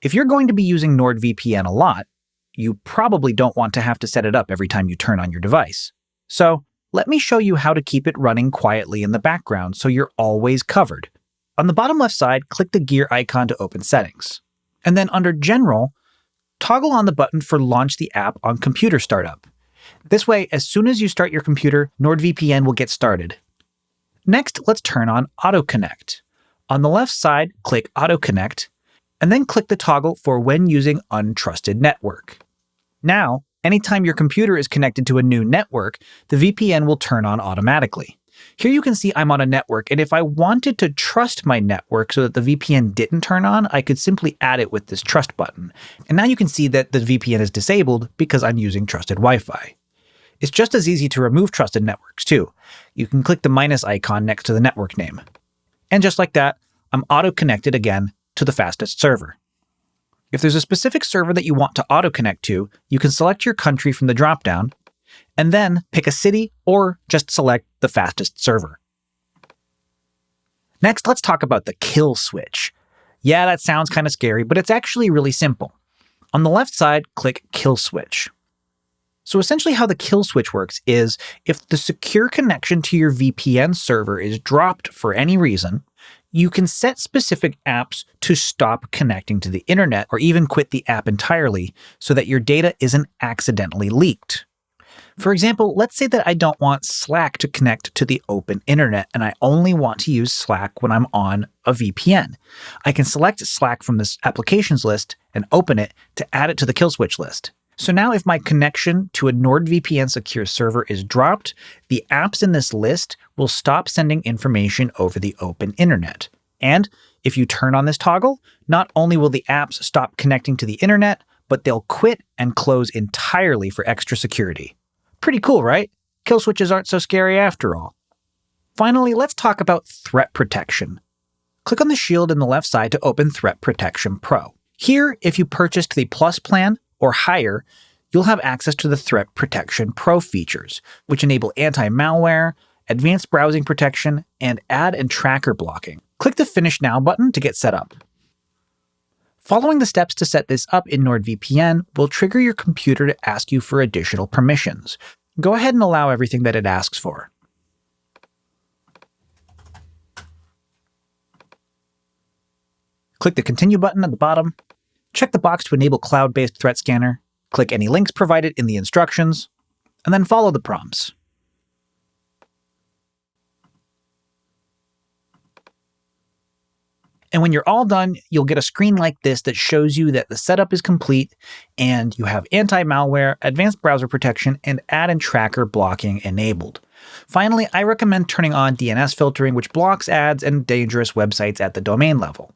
If you're going to be using NordVPN a lot, you probably don't want to have to set it up every time you turn on your device. So let me show you how to keep it running quietly in the background so you're always covered. On the bottom left side, click the gear icon to open Settings. And then under General, toggle on the button for Launch the app on computer startup. This way, as soon as you start your computer, NordVPN will get started. Next, let's turn on Auto Connect. On the left side, click Auto Connect, and then click the toggle for when using untrusted network. Now, anytime your computer is connected to a new network, the VPN will turn on automatically. Here you can see I'm on a network, and if I wanted to trust my network so that the VPN didn't turn on, I could simply add it with this trust button. And now you can see that the VPN is disabled because I'm using trusted Wi-Fi. It's just as easy to remove trusted networks too. You can click the minus icon next to the network name. And just like that, I'm auto-connected again to the fastest server. If there's a specific server that you want to auto-connect to, you can select your country from the dropdown, and then pick a city or just select the fastest server. Next, let's talk about the kill switch. Yeah, that sounds kind of scary, but it's actually really simple. On the left side, click Kill Switch. So essentially how the kill switch works is if the secure connection to your VPN server is dropped for any reason, you can set specific apps to stop connecting to the internet or even quit the app entirely so that your data isn't accidentally leaked. For example, let's say that I don't want Slack to connect to the open internet and I only want to use Slack when I'm on a VPN. I can select Slack from this applications list and open it to add it to the kill switch list. So now if my connection to a NordVPN secure server is dropped, the apps in this list will stop sending information over the open internet. And if you turn on this toggle, not only will the apps stop connecting to the internet, but they'll quit and close entirely for extra security. Pretty cool, right? Kill switches aren't so scary after all. Finally, let's talk about threat protection. Click on the shield in the left side to open Threat Protection Pro. Here, if you purchased the Plus plan, or higher, you'll have access to the Threat Protection Pro features, which enable anti-malware, advanced browsing protection, and ad and tracker blocking. Click the Finish Now button to get set up. Following the steps to set this up in NordVPN will trigger your computer to ask you for additional permissions. Go ahead and allow everything that it asks for. Click the Continue button at the bottom. Check the box to enable cloud-based threat scanner, click any links provided in the instructions, and then follow the prompts. And when you're all done, you'll get a screen like this that shows you that the setup is complete and you have anti-malware, advanced browser protection, and ad and tracker blocking enabled. Finally, I recommend turning on DNS filtering, which blocks ads and dangerous websites at the domain level.